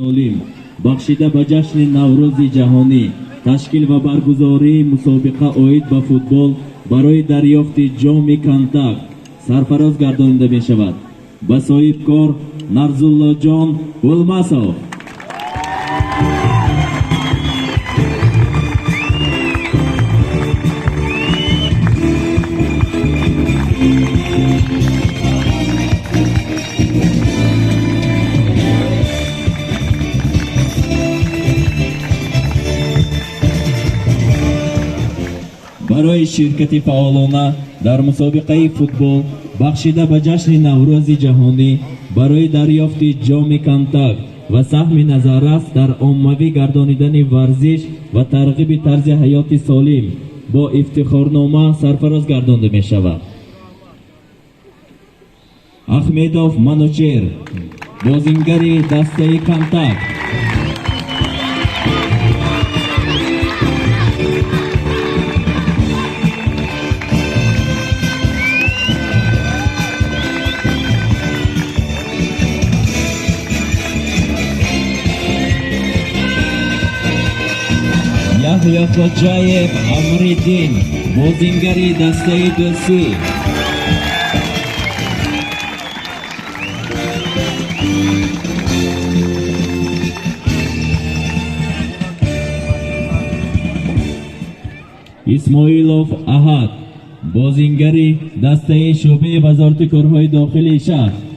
سالم بخشیده به جشن نوروز جهانی تشکیل و برگزاری مسابقه اوید به فوتبال برای دریافت جام کنتاک سرفراز گردانیده می شود. به صاحبکار نرزالله جان گلمسов. برای شرکت فعالانه در مسابقه فوتبال بخشیده به جشن نوروز جهانی برای دریافت جام کنتاک و سهم نظارت در عمومی گردانیدن ورزش و ترغیب طرز حیات سالم با افتخارنامه سرفراز گردانده می شود. احمدov منوچهر بازیگر دسته کنتاک. یحیی خوجاєв امریدین بازیگر دسته دوسی. اسماعیلov احد بازیگر دسته شعبه وزارت کارهای داخلی شهر.